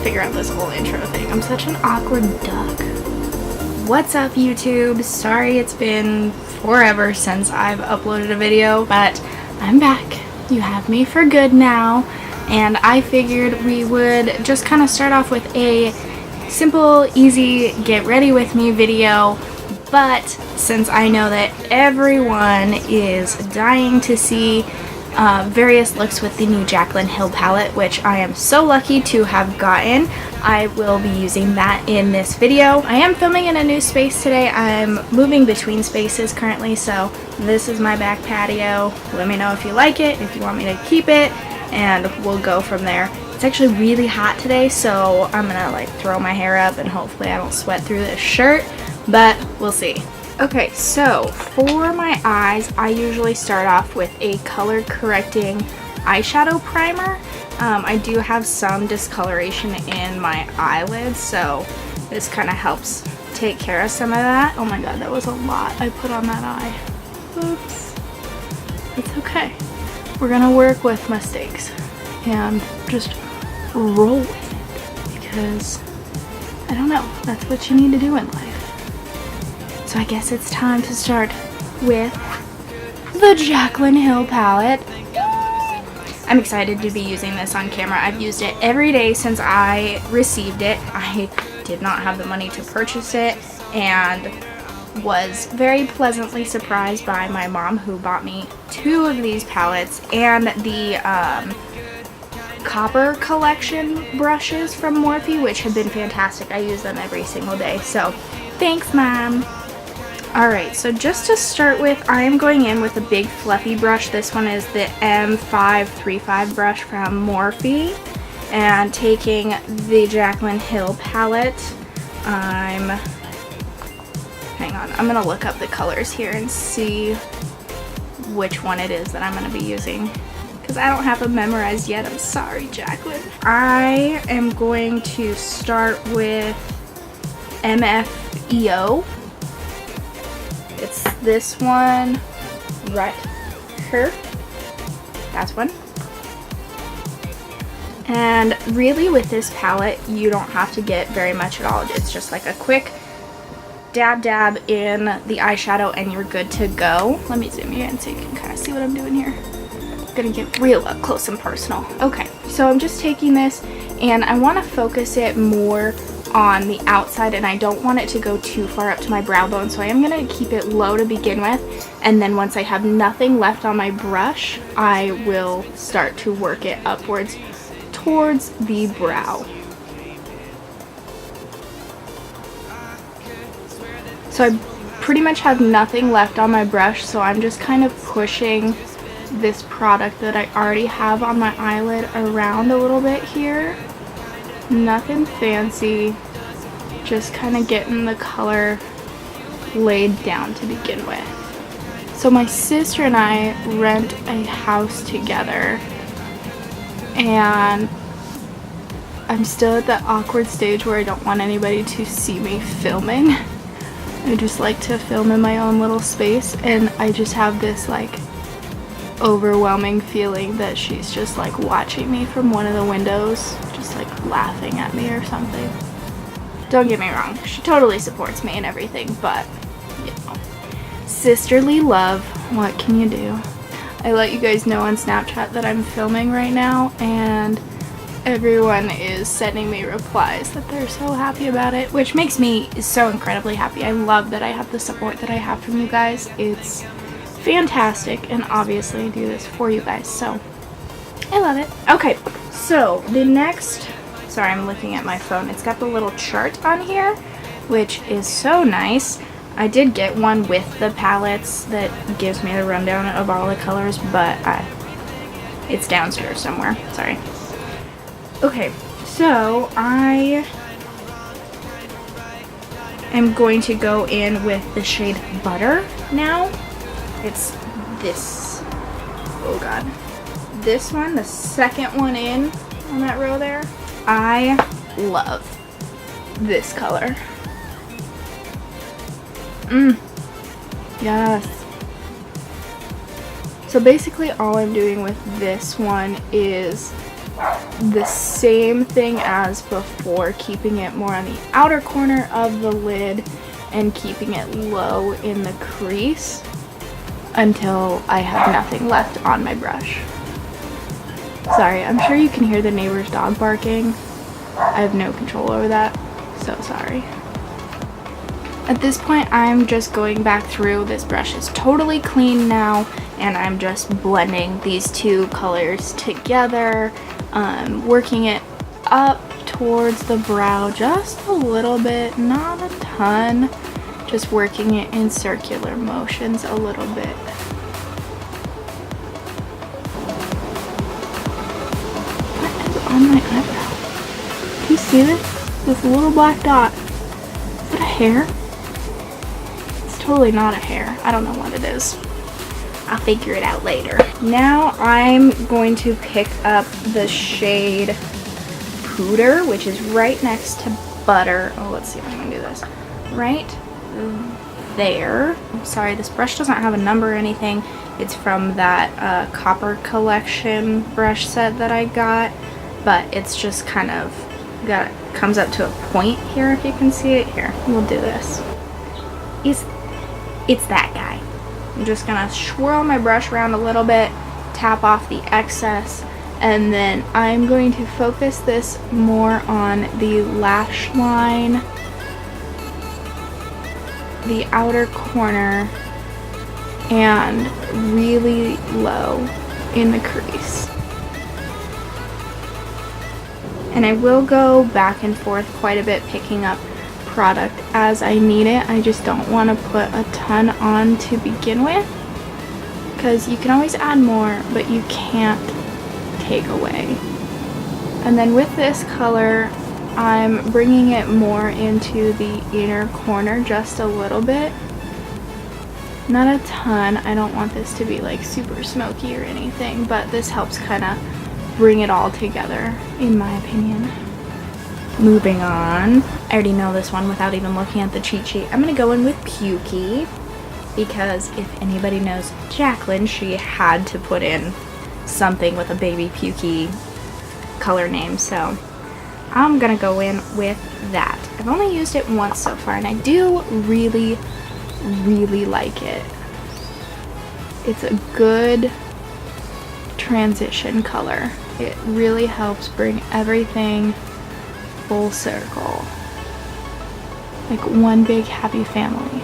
figure out this whole intro thing. I'm such an awkward duck. What's up, YouTube? Sorry it's been forever since I've uploaded a video, but I'm back. You have me for good now, and I figured we would just kind of start off with a simple, easy, get ready with me video. But since I know that everyone is dying to see various looks with the new Jaclyn Hill palette, which I am so lucky to have gotten, I will be using that in this video. I am filming in a new space today. I'm moving between spaces currently, so this is my back patio. Let me know if you like it, if you want me to keep it, and we'll go from there. It's actually really hot today, so I'm gonna like throw my hair up and hopefully I don't sweat through this shirt, but we'll see. Okay, so for my eyes, I usually start off with a color correcting eyeshadow primer. I do have some discoloration in my eyelids, so this kind of helps take care of some of that. Oh my god, that was a lot I put on that eye. Oops. It's okay. We're gonna work with mistakes and just roll with it, because I don't know, that's what you need to do in life. So I guess it's time to start with the Jaclyn Hill palette. I'm excited to be using this on camera. I've used it every day since I received it. I did not have the money to purchase it and was very pleasantly surprised by my mom, who bought me 2 of these palettes and the copper collection brushes from Morphe, which have been fantastic. I use them every single day, so thanks, Mom. Alright, so just to start with, I am going in with a big fluffy brush. This one is the M535 brush from Morphe, and taking the Jaclyn Hill palette, hang on, I'm gonna look up the colors here and see which one it is that I'm gonna be using, because I don't have them memorized yet. I'm sorry, Jaclyn. I am going to start with MFEO. It's this one right here. That's one. And really with this palette, you don't have to get very much at all. It's just like a quick dab in the eyeshadow and you're good to go. Let me zoom you in so you can kind of see what I'm doing here. I'm gonna get real up close and personal. Okay, so I'm just taking this and I want to focus it more on the outside, and I don't want it to go too far up to my brow bone, so I am going to keep it low to begin with, and then once I have nothing left on my brush, I will start to work it upwards towards the brow. So I pretty much have nothing left on my brush, so I'm just kind of pushing this product that I already have on my eyelid around a little bit here. Nothing fancy, just kind of getting the color laid down to begin with. So my sister and I rent a house together, and I'm still at that awkward stage where I don't want anybody to see me filming. I just like to film in my own little space, and I just have this like overwhelming feeling that she's just like watching me from one of the windows, just like laughing at me or something. Don't get me wrong, she totally supports me and everything, but you know, sisterly love, what can you do? I let you guys know on Snapchat that I'm filming right now, and everyone is sending me replies that they're so happy about it, which makes me so incredibly happy. I love that I have the support that I have from you guys. It's fantastic, and obviously I do this for you guys, so I love it. Okay, so the next, sorry, I'm looking at my phone. It's got the little chart on here, which is so nice. I did get one with the palettes that gives me the rundown of all the colors, but it's downstairs somewhere. Sorry. Okay, so I am going to go in with the shade Butter now. It's this, oh god, this one, the second one in on that row there. I love this color. Yes. So basically all I'm doing with this one is the same thing as before, keeping it more on the outer corner of the lid and keeping it low in the crease until I have nothing left on my brush. Sorry, I'm sure you can hear the neighbor's dog barking. I have no control over that, so sorry. At this point, I'm just going back through. This brush is totally clean now, and I'm just blending these two colors together, working it up towards the brow just a little bit, not a ton, just working it in circular motions a little bit. What is on my eyebrow? Do you see this? This little black dot. Is it a hair? Totally not a hair. I don't know what it is. I'll figure it out later. Now I'm going to pick up the shade Pooter, which is right next to Butter. Oh, let's see if I can do this. Right there. I'm sorry, this brush doesn't have a number or anything. It's from that Copper Collection brush set that I got, but it's just kind of comes up to a point here, if you can see it. Here, we'll do this. It's that guy. I'm just gonna swirl my brush around a little bit, tap off the excess, and then I'm going to focus this more on the lash line, the outer corner, and really low in the crease. And I will go back and forth quite a bit, picking up product as I need it. I just don't want to put a ton on to begin with, because you can always add more, but you can't take away. And then with this color, I'm bringing it more into the inner corner just a little bit. Not a ton. I don't want this to be like super smoky or anything, but this helps kind of bring it all together, in my opinion. Moving on. I already know this one without even looking at the cheat sheet. I'm going to go in with Pukey, because if anybody knows Jaclyn, she had to put in something with a baby Pukey color name, so I'm going to go in with that. I've only used it once so far, and I do really, really like it. It's a good transition color. It really helps bring everything full circle, like one big happy family.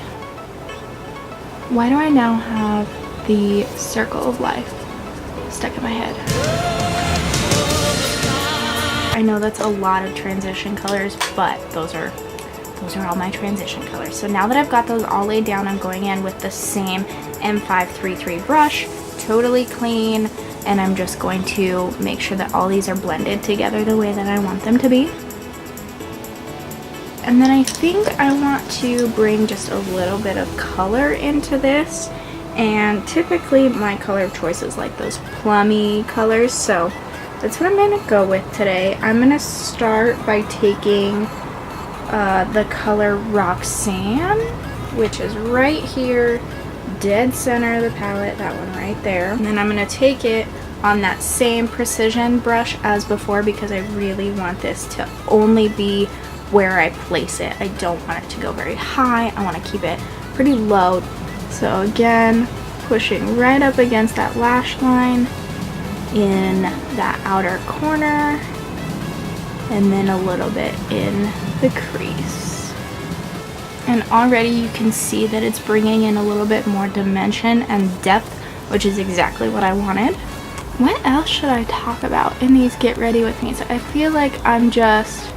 Why do I now have the circle of life stuck in my head? I know that's a lot of transition colors, but those are all my transition colors. So now that I've got those all laid down, I'm going in with the same M533 brush, totally clean, and I'm just going to make sure that all these are blended together the way that I want them to be. And then I think I want to bring just a little bit of color into this, and typically my color of choice is like those plummy colors, so that's what I'm going to go with today. I'm going to start by taking the color Roxanne, which is right here, dead center of the palette, that one right there. And then I'm going to take it on that same precision brush as before, because I really want this to only be where I place it. I don't want it to go very high. I want to keep it pretty low. So again, pushing right up against that lash line in that outer corner, and then a little bit in the crease. And already you can see that it's bringing in a little bit more dimension and depth, which is exactly what I wanted. What else should I talk about in these Get Ready With Me? So I feel like I'm just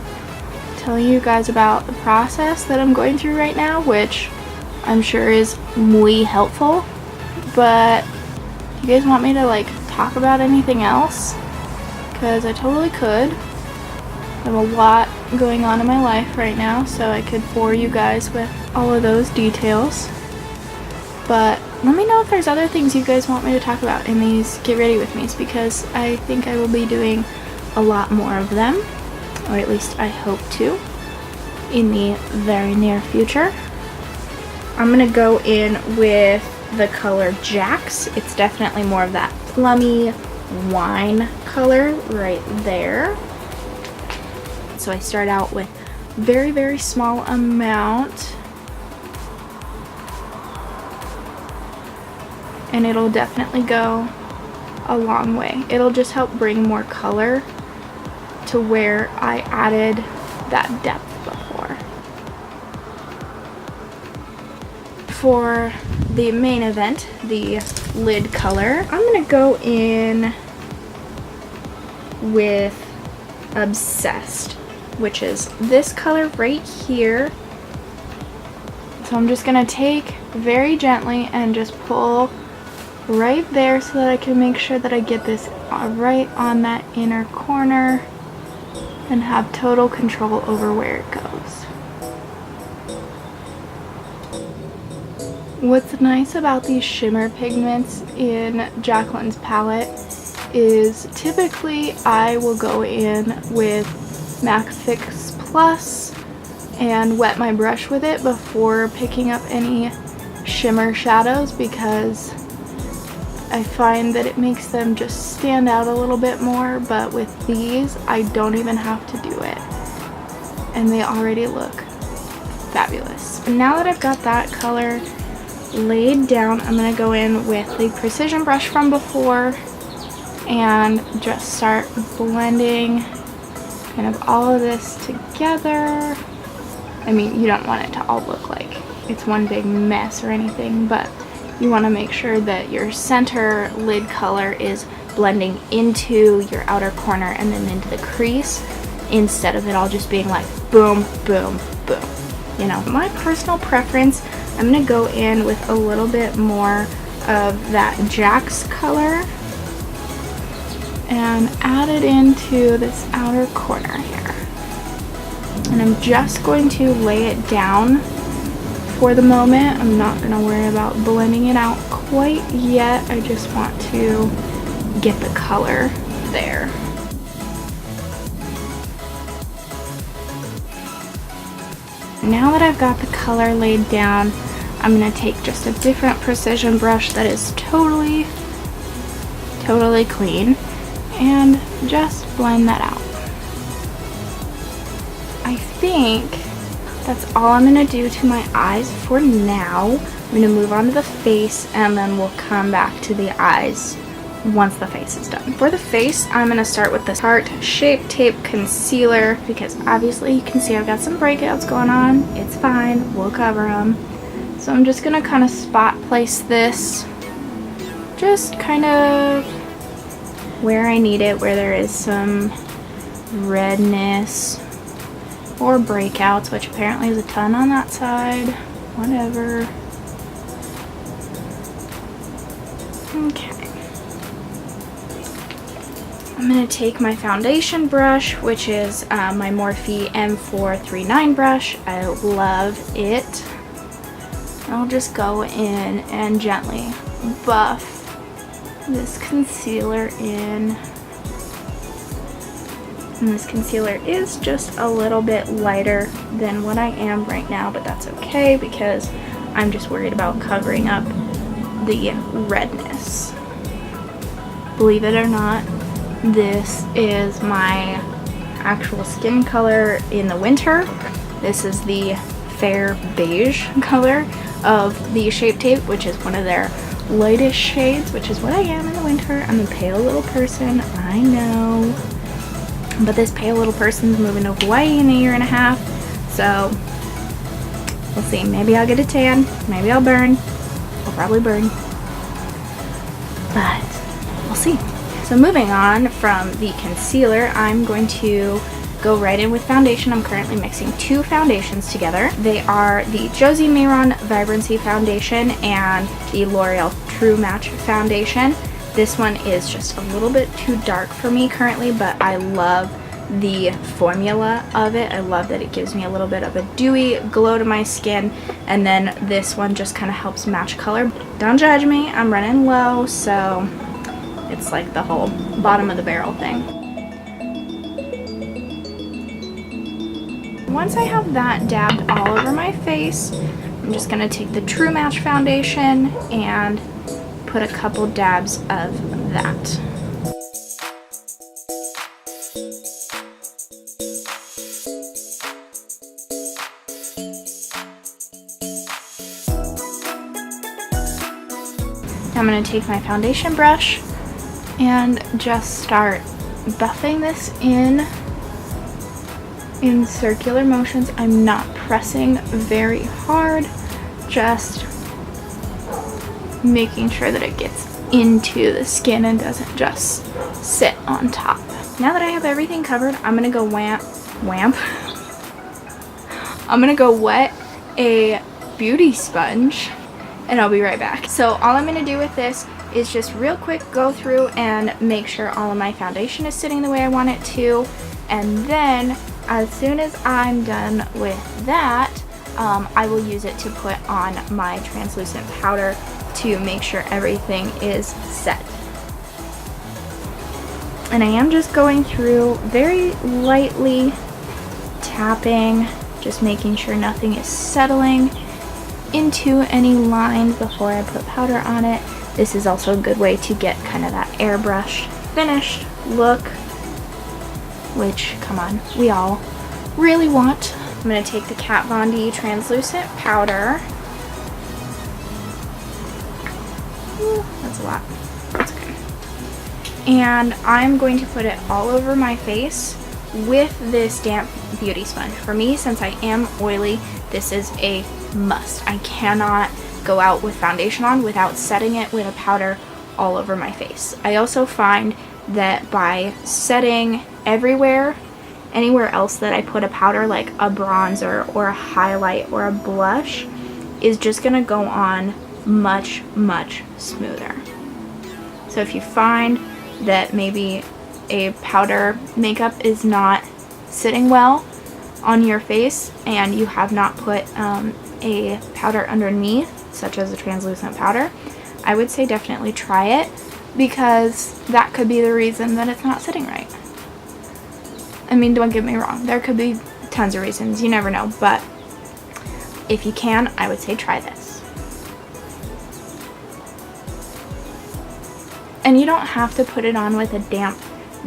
telling you guys about the process that I'm going through right now, which I'm sure is muy helpful, but do you guys want me to like talk about anything else? Because I totally could. I have a lot going on in my life right now, so I could bore you guys with all of those details. But let me know if there's other things you guys want me to talk about in these Get Ready With Me's, because I think I will be doing a lot more of them, or at least I hope to, in the very near future. I'm going to go in with the color Jax. It's definitely more of that plummy, wine color right there. So I start out with very, very small amount. And it'll definitely go a long way. It'll just help bring more color to where I added that depth before. For the main event, the lid color, I'm gonna go in with Obsessed, which is this color right here. So I'm just gonna take very gently and just pull right there so that I can make sure that I get this right on that inner corner and have total control over where it goes. What's nice about these shimmer pigments in Jaclyn's palette is typically I will go in with MAC Fix Plus and wet my brush with it before picking up any shimmer shadows, because I find that it makes them just stand out a little bit more, but with these I don't even have to do it and they already look fabulous. And now that I've got that color laid down, I'm going to go in with the precision brush from before and just start blending kind of all of this together. I mean, you don't want it to all look like it's one big mess or anything, but you want to make sure that your center lid color is blending into your outer corner and then into the crease, instead of it all just being like boom, boom, boom. You know, my personal preference, I'm going to go in with a little bit more of that Jack's color and add it into this outer corner here. And I'm just going to lay it down for the moment. I'm not going to worry about blending it out quite yet. I just want to get the color there. Now that I've got the color laid down, I'm going to take just a different precision brush that is totally clean and just blend that out. I think that's all I'm going to do to my eyes for now. I'm going to move on to the face and then we'll come back to the eyes once the face is done. For the face, I'm going to start with the Tarte Shape Tape Concealer, because obviously you can see I've got some breakouts going on. It's fine, we'll cover them. So I'm just going to kind of spot place this just kind of where I need it, where there is some redness or breakouts, which apparently is a ton on that side. Whatever. Okay. I'm going to take my foundation brush, which is my Morphe M439 brush. I love it. I'll just go in and gently buff this concealer in. And this concealer is just a little bit lighter than what I am right now, but that's okay because I'm just worried about covering up the redness. Believe it or not, this is my actual skin color in the winter. This is the fair beige color of the Shape Tape, which is one of their lightest shades, which is what I am in the winter. I'm a pale little person, I know. But this pale little person's moving to Hawaii in a year and a half, so we'll see. Maybe I'll get a tan, maybe I'll burn. I'll probably burn, but we'll see. So moving on from the concealer, I'm going to go right in with foundation. I'm currently mixing two foundations together. They are the Josie Maran Vibrancy Foundation and the L'Oreal True Match Foundation. This one is just a little bit too dark for me currently, but I love the formula of it. I love that it gives me a little bit of a dewy glow to my skin, and then this one just kind of helps match color. Don't judge me, I'm running low, so it's like the whole bottom of the barrel thing. Once I have that dabbed all over my face, I'm just going to take the True Match foundation and put a couple dabs of that. I'm going to take my foundation brush and just start buffing this in circular motions. I'm not pressing very hard, just making sure that it gets into the skin and doesn't just sit on top. Now that I have everything covered, I'm gonna go I'm gonna go wet a beauty sponge and I'll be right back. So all I'm gonna do with this is just real quick go through and make sure all of my foundation is sitting the way I want it to, and then as soon as I'm done with that, I will use it to put on my translucent powder to make sure everything is set. And I am just going through very lightly tapping, just making sure nothing is settling into any lines before I put powder on it. This is also a good way to get kind of that airbrushed finished look, which, come on, we all really want. I'm going to take the Kat Von D translucent powder. Ooh, that's a lot. That's okay. And I'm going to put it all over my face with this damp beauty sponge. For me, since I am oily, this is a must. I cannot go out with foundation on without setting it with a powder all over my face. I also find that by setting everywhere, anywhere else that I put a powder, like a bronzer or a highlight or a blush, is just gonna go on much, much smoother. So if you find that maybe a powder makeup is not sitting well on your face and you have not put a powder underneath, such as a translucent powder, I would say definitely try it, because that could be the reason that it's not sitting right. I mean, don't get me wrong, there could be tons of reasons, you never know, but if you can, I would say try this. And you don't have to put it on with a damp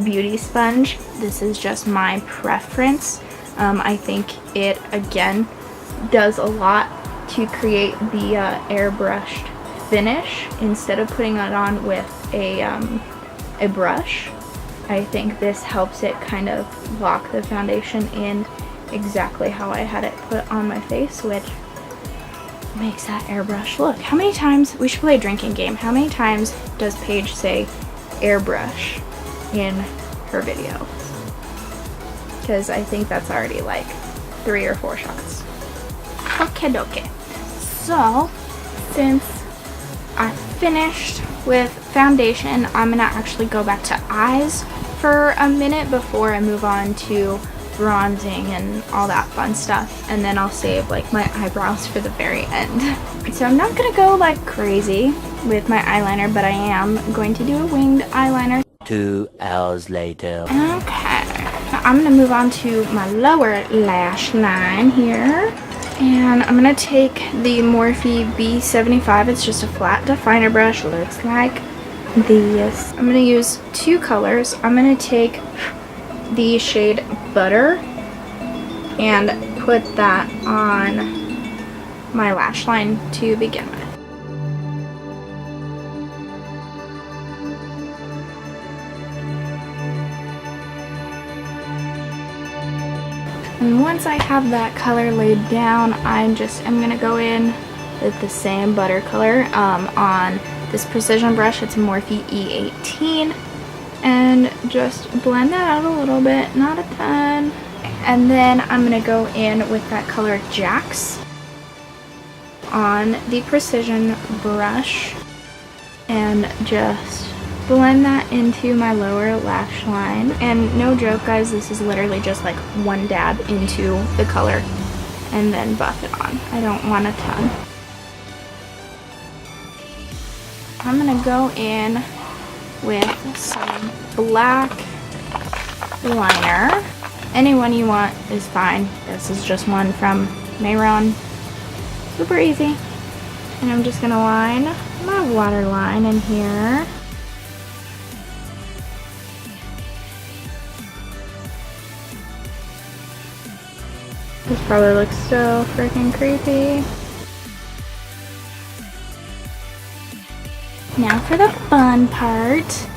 beauty sponge. This is just my preference. I think it, again, does a lot to create the airbrushed finish instead of putting it on with a brush. I think this helps it kind of lock the foundation in exactly how I had it put on my face, which makes that airbrush look. How many times, we should play a drinking game, how many times does Paige say airbrush in her videos? Because I think that's already like 3 or 4 shots. Okay, okay. So, since I finished with foundation, I'm gonna actually go back to eyes for a minute before I move on to bronzing and all that fun stuff, and then I'll save like my eyebrows for the very end. So I'm not gonna go like crazy with my eyeliner, but I am going to do a winged eyeliner. 2 hours later. Okay, now I'm gonna move on to my lower lash line here, and I'm gonna take the Morphe B75. It's just a flat definer brush, looks like this. I'm gonna use 2 colors. I'm gonna take the shade Butter and put that on my lash line to begin with. And once I have that color laid down, I'm gonna go in with the same butter color on this precision brush. It's a Morphe E18. And just blend that out a little bit, not a ton. And then I'm gonna go in with that color Jax on the precision brush and just blend that into my lower lash line. And no joke, guys, this is literally just like one dab into the color and then buff it on. I don't want a ton. I'm gonna go in with some black liner. Any one you want is fine. This is just one from Maran. Super easy. And I'm just gonna line my waterline in here. This probably looks so freaking creepy. Now for the fun part,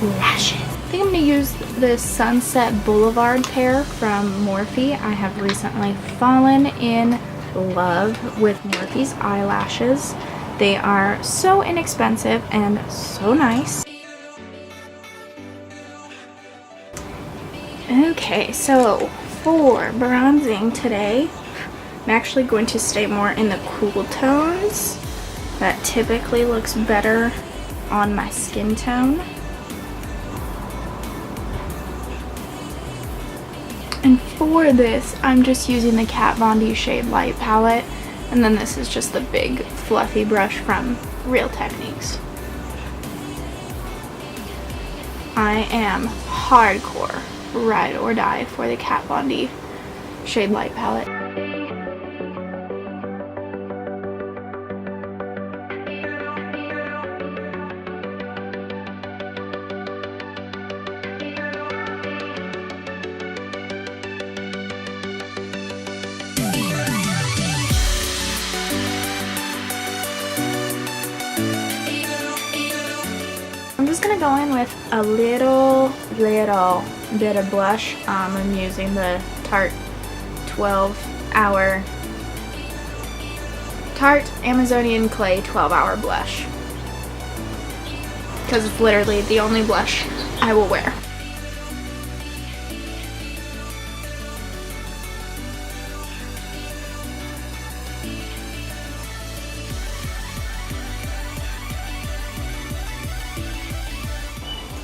lashes. I think I'm going to use this Sunset Boulevard pair from Morphe. I have recently fallen in love with Morphe's eyelashes. They are so inexpensive and so nice. Okay, so for bronzing today, I'm actually going to stay more in the cool tones. That typically looks better on my skin tone. And for this, I'm just using the Kat Von D Shade+Light palette, and then this is just the big fluffy brush from Real Techniques. I am hardcore ride or die for the Kat Von D Shade+Light palette. I'm just gonna go in with a little bit of blush. I'm using the Tarte 12-hour Tarte Amazonian Clay 12-hour blush, because it's literally the only blush I will wear.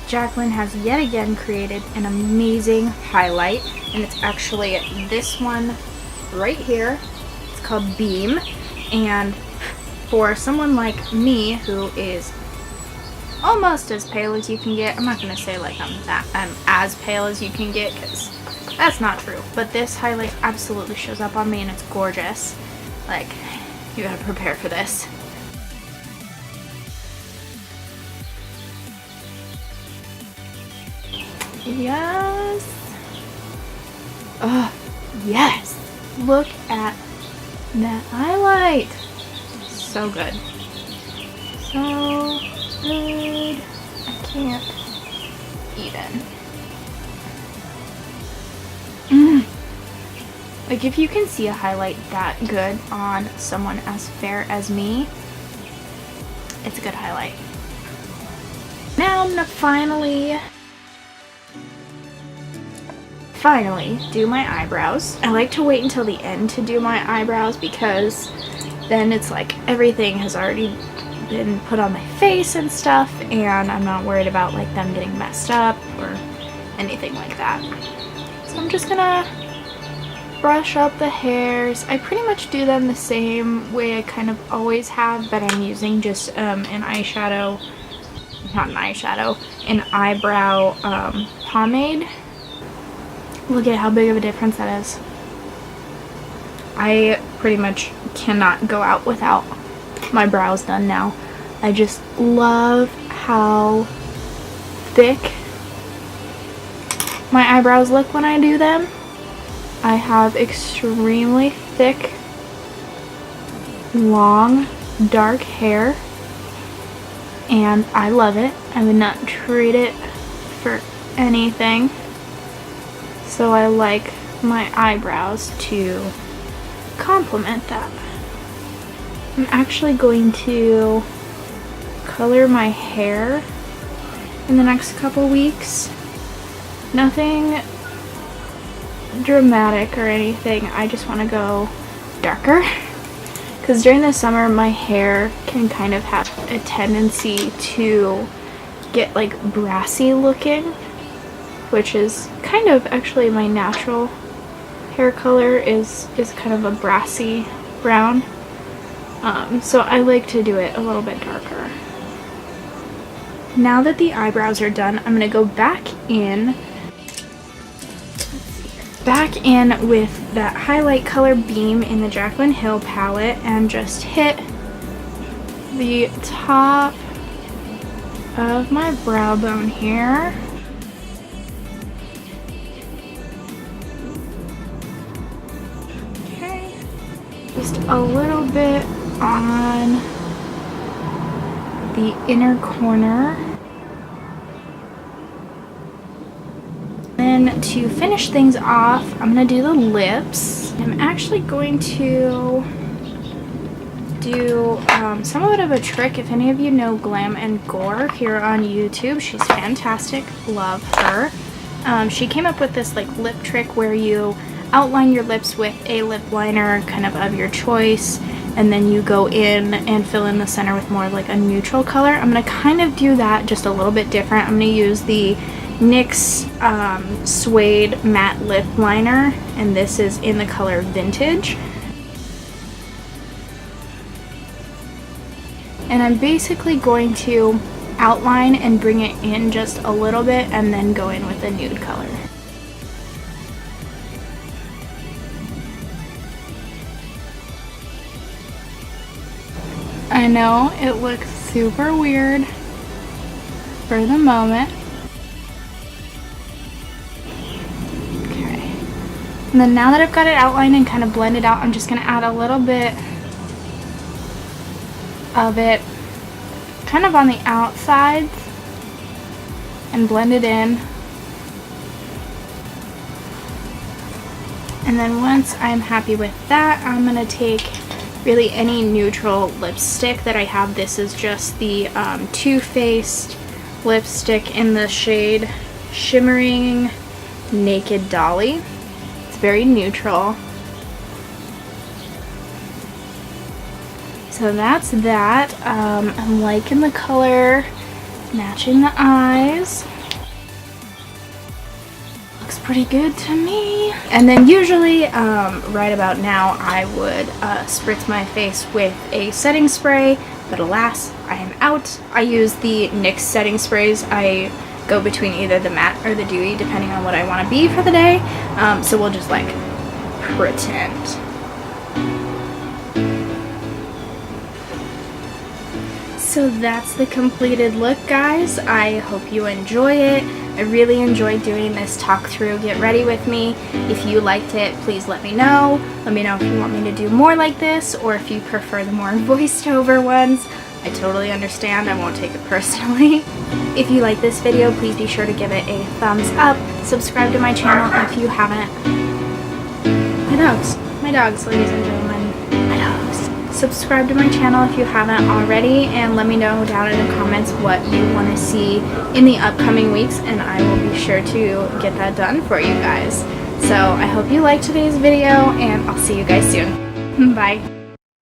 Jaclyn has yet again created an amazing highlight, and it's actually this one right here. It's called Beam, and for someone like me who is almost as pale as you can get, I'm not going to say like I'm as pale as you can get, because that's not true, but this highlight absolutely shows up on me and it's gorgeous. Like, you gotta prepare for this. Yes. Oh, yes. Look at that highlight. So good. So good. I can't even. Like, if you can see a highlight that good on someone as fair as me, it's a good highlight. Now I'm gonna finally do my eyebrows. I like to wait until the end to do my eyebrows, because then it's like everything has already been put on my face and stuff, and I'm not worried about like them getting messed up or anything like that. So I'm just gonna brush up the hairs. I pretty much do them the same way I kind of always have, but I'm using just an eyeshadow, not an eyeshadow, an eyebrow pomade. Look at how big of a difference that is. I pretty much cannot go out without my brows done now. I just love how thick my eyebrows look when I do them. I have extremely thick, long, dark hair, and I love it. I would not trade it for anything. So I like my eyebrows to complement that. I'm actually going to color my hair in the next couple weeks. Nothing dramatic or anything. I just want to go darker, because during the summer my hair can kind of have a tendency to get like brassy looking, which is kind of actually my natural hair color is kind of a brassy brown. So I like to do it a little bit darker. Now that the eyebrows are done, I'm going to go back in with that highlight color Beam in the Jaclyn Hill palette and just hit the top of my brow bone here. Okay, just a little bit on the inner corner. Then to finish things off, I'm going to do the lips. I'm actually going to do somewhat of a trick. If any of you know Glam and Gore here on YouTube, she's fantastic. Love her. She came up with this like lip trick where you outline your lips with a lip liner kind of your choice, and then you go in and fill in the center with more of like a neutral color. I'm going to kind of do that just a little bit different. I'm going to use the NYX Suede Matte Lip Liner, and this is in the color Vintage. And I'm basically going to outline and bring it in just a little bit and then go in with a nude color. I know it looks super weird for the moment. Okay. And then now that I've got it outlined and kind of blended out, I'm just going to add a little bit of it kind of on the outsides and blend it in. And then once I'm happy with that, I'm going to take really any neutral lipstick that I have. This is just the Too Faced lipstick in the shade Shimmering Naked Dolly. It's very neutral. So that's that. I'm liking the color, matching the eyes. Looks pretty good to me. And then usually, right about now, I would spritz my face with a setting spray, but alas, I am out. I use the NYX setting sprays. I go between either the matte or the dewy, depending on what I want to be for the day. So we'll just like pretend. So that's the completed look, guys. I hope you enjoy it. I really enjoyed doing this talk through get ready with me. If you liked it, please let me know. Let me know if you want me to do more like this, or if you prefer the more voiced over ones. I totally understand. I won't take it personally. If you like this video, please be sure to give it a thumbs up. Subscribe to my channel if you haven't. My dogs, ladies and gentlemen. My dogs. Subscribe to my channel if you haven't already, and let me know down in the comments what you want to see in the upcoming weeks, and I will be sure to get that done for you guys. So I hope you liked today's video, and I'll see you guys soon. Bye.